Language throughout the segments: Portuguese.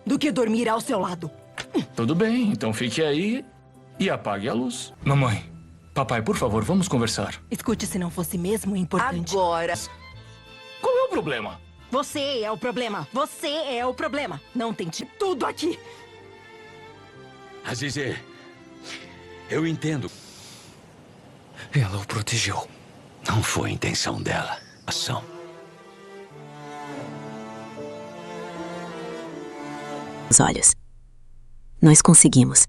do que dormir ao seu lado. Tudo bem, então fique aí e apague a luz. Mamãe, papai, por favor, vamos conversar. Escute, se não fosse mesmo importante. Agora. Qual é o problema? Você é o problema. Você é o problema. Não tente tudo aqui. Azizê, eu entendo. Ela o protegeu. Não foi a intenção dela. Ação. Os olhos. Nós conseguimos.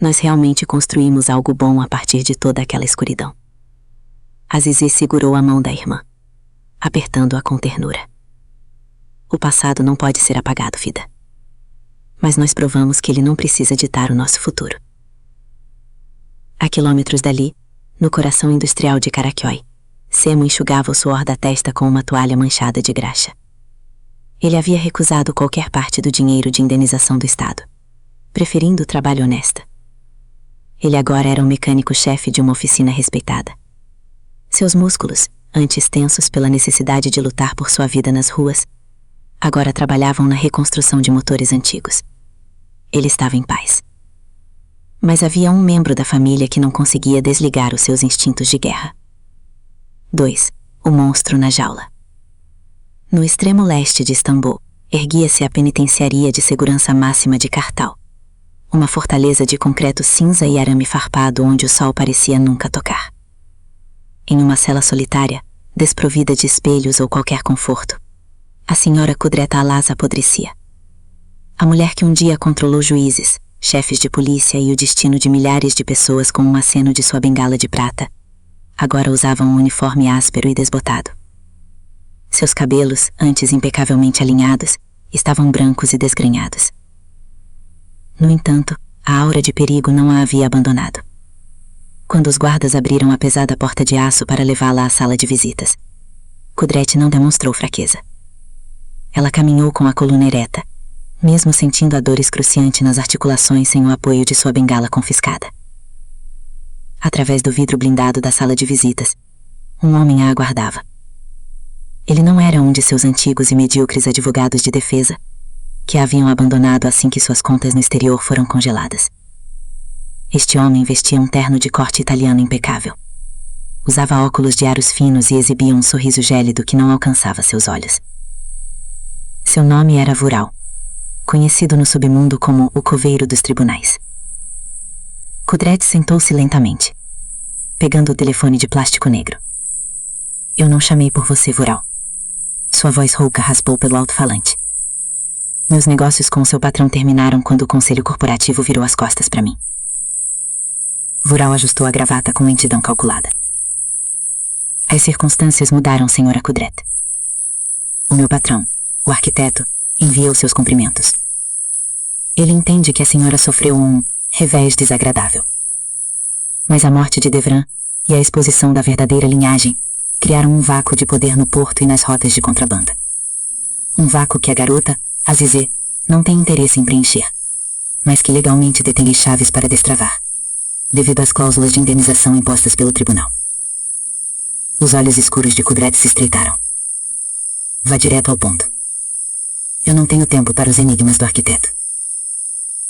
Nós realmente construímos algo bom a partir de toda aquela escuridão. Azizê segurou a mão da irmã, apertando-a com ternura. O passado não pode ser apagado, vida. Mas nós provamos que ele não precisa ditar o nosso futuro. A quilômetros dali, no coração industrial de Caraquioy, Semo enxugava o suor da testa com uma toalha manchada de graxa. Ele havia recusado qualquer parte do dinheiro de indenização do Estado, preferindo o trabalho honesto. Ele agora era um mecânico-chefe de uma oficina respeitada. Seus músculos, antes tensos pela necessidade de lutar por sua vida nas ruas, agora trabalhavam na reconstrução de motores antigos. Ele estava em paz. Mas havia um membro da família que não conseguia desligar os seus instintos de guerra. 2. O monstro na jaula. No extremo leste de Istambul, erguia-se a penitenciaria de segurança máxima de Kartal, uma fortaleza de concreto cinza e arame farpado onde o sol parecia nunca tocar. Em uma cela solitária, desprovida de espelhos ou qualquer conforto, a senhora Kudret Alaz apodrecia. A mulher que um dia controlou juízes, chefes de polícia e o destino de milhares de pessoas com um aceno de sua bengala de prata, agora usava um uniforme áspero e desbotado. Seus cabelos, antes impecavelmente alinhados, estavam brancos e desgrenhados. No entanto, a aura de perigo não a havia abandonado. Quando os guardas abriram a pesada porta de aço para levá-la à sala de visitas, Kudret não demonstrou fraqueza. Ela caminhou com a coluna ereta, mesmo sentindo a dor excruciante nas articulações sem o apoio de sua bengala confiscada. Através do vidro blindado da sala de visitas, um homem a aguardava. Ele não era um de seus antigos e medíocres advogados de defesa, que a haviam abandonado assim que suas contas no exterior foram congeladas. Este homem vestia um terno de corte italiano impecável. Usava óculos de aros finos e exibia um sorriso gélido que não alcançava seus olhos. Seu nome era Vural, conhecido no submundo como o coveiro dos tribunais. Kudret sentou-se lentamente, pegando o telefone de plástico negro. Eu não chamei por você, Vural. Sua voz rouca raspou pelo alto-falante. Meus negócios com seu patrão terminaram quando o conselho corporativo virou as costas para mim. Vural ajustou a gravata com lentidão calculada. As circunstâncias mudaram, senhora Kudret. O meu patrão, o arquiteto, envia os seus cumprimentos. Ele entende que a senhora sofreu um revés desagradável. Mas a morte de Devran e a exposição da verdadeira linhagem criaram um vácuo de poder no porto e nas rotas de contrabando. Um vácuo que a garota, Azizê, não tem interesse em preencher, mas que legalmente detém as chaves para destravar, devido às cláusulas de indenização impostas pelo tribunal. Os olhos escuros de Kudret se estreitaram. Vá direto ao ponto. Eu não tenho tempo para os enigmas do arquiteto.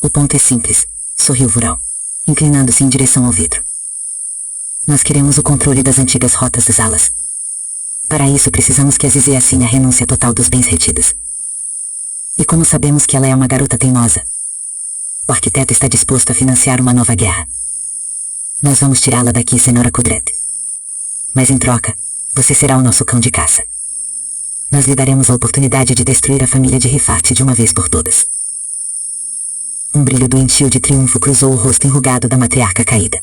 O ponto é simples, sorriu Vural, inclinando-se em direção ao vidro. Nós queremos o controle das antigas rotas das alas. Para isso precisamos que Azizê assine a renúncia total dos bens retidos. E como sabemos que ela é uma garota teimosa, o arquiteto está disposto a financiar uma nova guerra. Nós vamos tirá-la daqui, senhora Kudret. Mas em troca, você será o nosso cão de caça. Nós lhe daremos a oportunidade de destruir a família de Rifat de uma vez por todas. Um brilho doentio de triunfo cruzou o rosto enrugado da matriarca caída.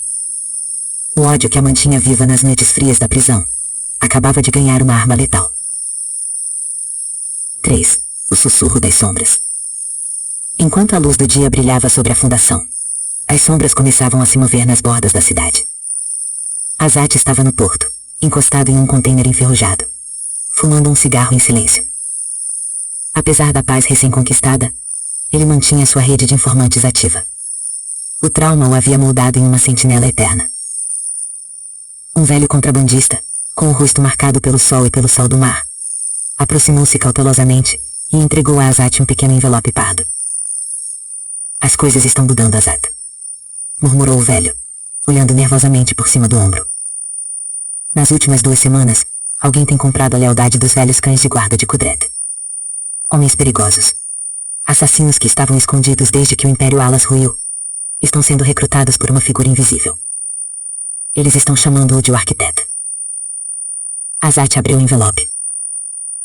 O ódio que a mantinha viva nas noites frias da prisão acabava de ganhar uma arma letal. 3. O sussurro das sombras. Enquanto a luz do dia brilhava sobre a fundação, as sombras começavam a se mover nas bordas da cidade. Azat estava no porto, encostado em um container enferrujado, fumando um cigarro em silêncio. Apesar da paz recém-conquistada, ele mantinha sua rede de informantes ativa. O trauma o havia moldado em uma sentinela eterna. Um velho contrabandista, com o rosto marcado pelo sol e pelo sal do mar, aproximou-se cautelosamente e entregou a Azat um pequeno envelope pardo. As coisas estão mudando, Azat. Murmurou o velho, olhando nervosamente por cima do ombro. Nas últimas 2 semanas, alguém tem comprado a lealdade dos velhos cães de guarda de Kudret. Homens perigosos. Assassinos que estavam escondidos desde que o Império Alas ruiu. Estão sendo recrutados por uma figura invisível. Eles estão chamando-o de o Arquiteto. Azat abriu o envelope.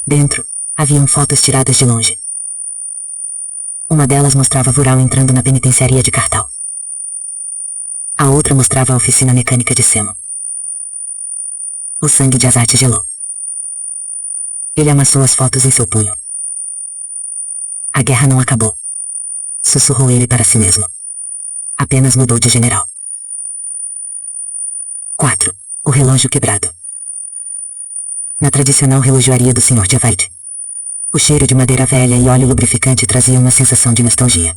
Dentro, haviam fotos tiradas de longe. Uma delas mostrava Vural entrando na penitenciaria de Kartal. A outra mostrava a oficina mecânica de Semo. O sangue de Azat gelou. Ele amassou as fotos em seu punho. A guerra não acabou. Sussurrou ele para si mesmo. Apenas mudou de general. 4. O relógio quebrado. Na tradicional relojoaria do Sr. Javad, o cheiro de madeira velha e óleo lubrificante trazia uma sensação de nostalgia.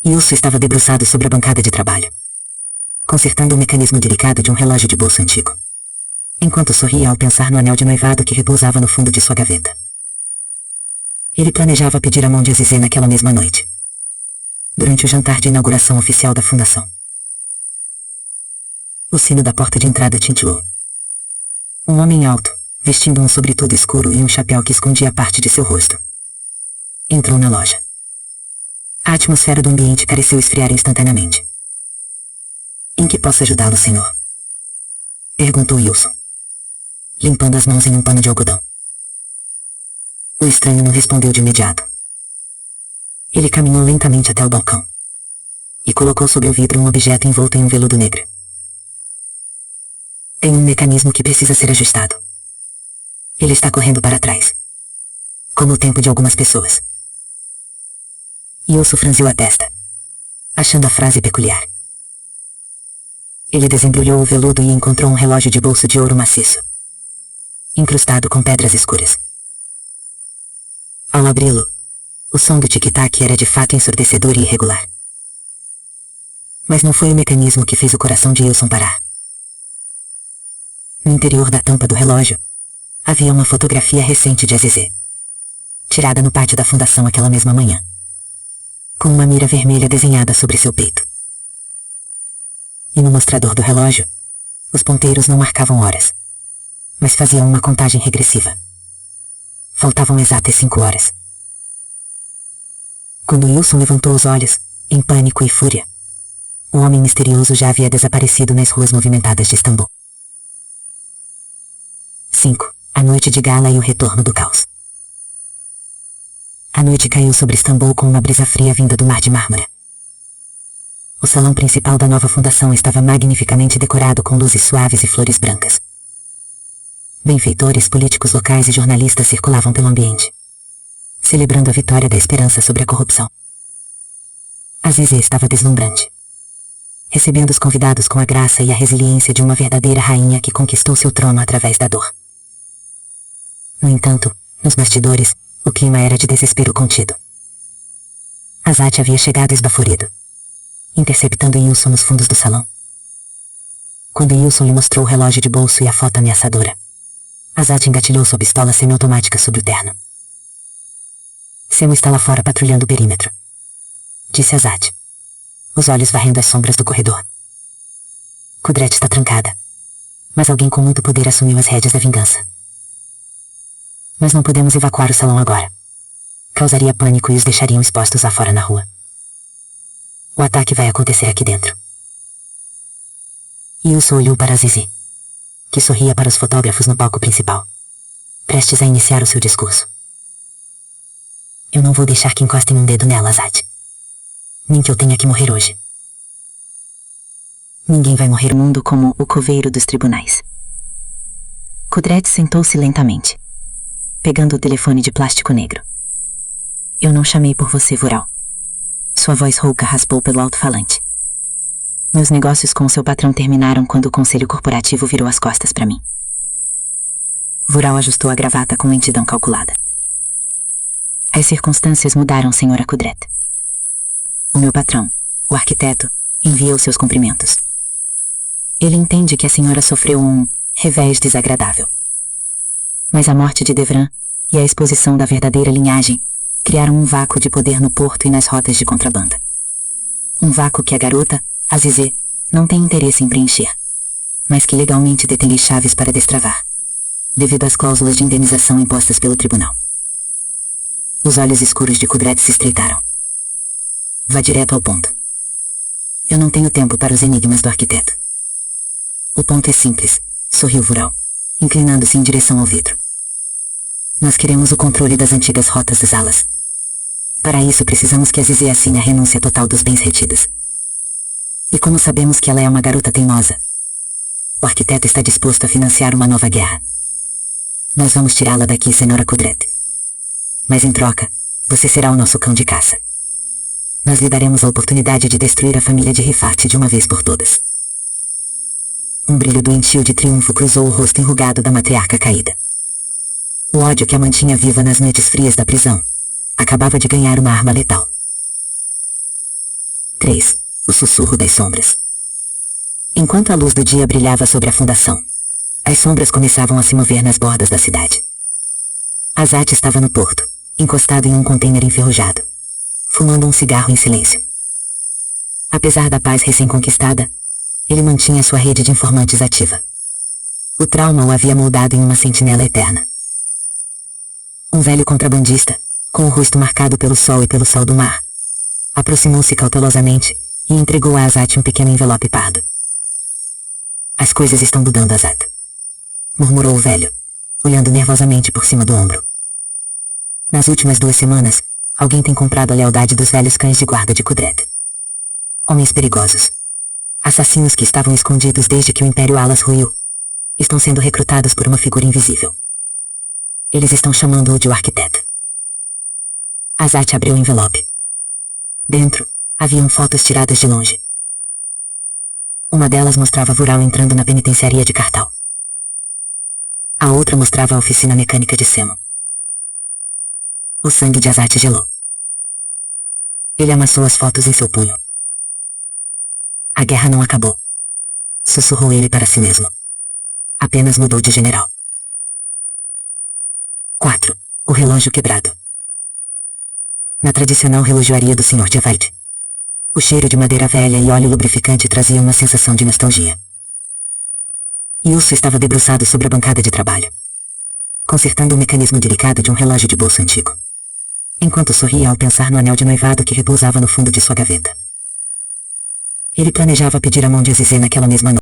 Ilso estava debruçado sobre a bancada de trabalho, consertando o mecanismo delicado de um relógio de bolso antigo, enquanto sorria ao pensar no anel de noivado que repousava no fundo de sua gaveta. Ele planejava pedir a mão de Azizê naquela mesma noite, durante o jantar de inauguração oficial da fundação. O sino da porta de entrada tintilou. Um homem alto, vestindo um sobretudo escuro e um chapéu que escondia parte de seu rosto, entrou na loja. A atmosfera do ambiente pareceu esfriar instantaneamente. "Em que posso ajudá-lo, senhor?" perguntou Wilson, limpando as mãos em um pano de algodão. O estranho não respondeu de imediato. Ele caminhou lentamente até o balcão e colocou sobre o vidro um objeto envolto em um veludo negro. "Tem um mecanismo que precisa ser ajustado. Ele está correndo para trás, como o tempo de algumas pessoas." Ilso franziu a testa, achando a frase peculiar. Ele desembrulhou o veludo e encontrou um relógio de bolso de ouro maciço, incrustado com pedras escuras. Ao abri-lo, o som do tic-tac era de fato ensurdecedor e irregular. Mas não foi o mecanismo que fez o coração de Wilson parar. No interior da tampa do relógio, havia uma fotografia recente de Azizê, tirada no pátio da fundação aquela mesma manhã, com uma mira vermelha desenhada sobre seu peito. E no mostrador do relógio, os ponteiros não marcavam horas, mas faziam uma contagem regressiva. Faltavam exatas 5 horas. Quando Wilson levantou os olhos, em pânico e fúria, o homem misterioso já havia desaparecido nas ruas movimentadas de Istambul. 5. A noite de gala e o retorno do caos. A noite caiu sobre Istambul com uma brisa fria vinda do Mar de Mármara. O salão principal da nova fundação estava magnificamente decorado com luzes suaves e flores brancas. Benfeitores, políticos locais e jornalistas circulavam pelo ambiente, celebrando a vitória da esperança sobre a corrupção. Azizê estava deslumbrante, recebendo os convidados com a graça e a resiliência de uma verdadeira rainha que conquistou seu trono através da dor. No entanto, nos bastidores, o clima era de desespero contido. Azat havia chegado esbaforido, interceptando Wilson nos fundos do salão. Quando Wilson lhe mostrou o relógio de bolso e a foto ameaçadora, Azat engatilhou sua pistola semiautomática sobre o terno. "Semo está lá fora patrulhando o perímetro", disse Azat, os olhos varrendo as sombras do corredor. "Kudret está trancada, mas alguém com muito poder assumiu as rédeas da vingança. Mas não podemos evacuar o salão agora. Causaria pânico e os deixariam expostos lá fora na rua. O ataque vai acontecer aqui dentro." Wilson olhou para Azizê, que sorria para os fotógrafos no palco principal, prestes a iniciar o seu discurso. "Eu não vou deixar que encostem um dedo nela, Azat. Nem que eu tenha que morrer hoje." Ninguém vai morrer no mundo como o coveiro dos tribunais. Kudret sentou-se lentamente, pegando o telefone de plástico negro. "Eu não chamei por você, Vural." Sua voz rouca raspou pelo alto-falante. "Meus negócios com seu patrão terminaram quando o conselho corporativo virou as costas para mim." Vural ajustou a gravata com lentidão calculada. "As circunstâncias mudaram, senhora Kudret. O meu patrão, o arquiteto, envia os seus cumprimentos. Ele entende que a senhora sofreu um revés desagradável. Mas a morte de Devran e a exposição da verdadeira linhagem criaram um vácuo de poder no porto e nas rotas de contrabando. Um vácuo que a garota, a Zizé, não tem interesse em preencher, mas que legalmente detém as chaves para destravar, devido às cláusulas de indenização impostas pelo tribunal. Os olhos escuros de Kudret se estreitaram. Vá direto ao ponto. Eu não tenho tempo para os enigmas do arquiteto. O ponto é simples, sorriu Vural, inclinando-se em direção ao vidro. Nós queremos o controle das antigas rotas das alas. Para isso precisamos que a Zizé assine a renúncia total dos bens retidos. E como sabemos que ela é uma garota teimosa, o arquiteto está disposto a financiar uma nova guerra. Nós vamos tirá-la daqui, senhora Kudret. Mas em troca, você será o nosso cão de caça. Nós lhe daremos a oportunidade de destruir a família de Rifat de uma vez por todas. Um brilho doentio de triunfo cruzou o rosto enrugado da matriarca caída. O ódio que a mantinha viva nas noites frias da prisão acabava de ganhar uma arma letal. 3. O sussurro das sombras. Enquanto a luz do dia brilhava sobre a fundação, as sombras começavam a se mover nas bordas da cidade. Azat estava no porto, encostado em um container enferrujado, fumando um cigarro em silêncio. Apesar da paz recém-conquistada, ele mantinha sua rede de informantes ativa. O trauma o havia moldado em uma sentinela eterna. Um velho contrabandista, com o rosto marcado pelo sol e pelo sal do mar, aproximou-se cautelosamente e entregou a Azat um pequeno envelope pardo. As coisas estão mudando, Azat, murmurou o velho, olhando nervosamente por cima do ombro. Nas últimas 2 semanas, alguém tem comprado a lealdade dos velhos cães de guarda de Kudret. Homens perigosos, assassinos que estavam escondidos desde que o Império Alas ruiu, estão sendo recrutados por uma figura invisível. Eles estão chamando-o de o arquiteto. Azat abriu o envelope. Dentro, haviam fotos tiradas de longe. Uma delas mostrava Vural entrando na penitenciaria de Kartal. A outra mostrava a oficina mecânica de Semo. O sangue de Azat gelou. Ele amassou as fotos em seu punho. A guerra não acabou, sussurrou ele para si mesmo. Apenas mudou de general. 4. O relógio quebrado. Na tradicional relojoaria do Sr. Javad, o cheiro de madeira velha e óleo lubrificante trazia uma sensação de nostalgia. Yusso estava debruçado sobre a bancada de trabalho, consertando o mecanismo delicado de um relógio de bolso antigo, enquanto sorria ao pensar no anel de noivado que repousava no fundo de sua gaveta. Ele planejava pedir a mão de Azizé naquela mesma noite.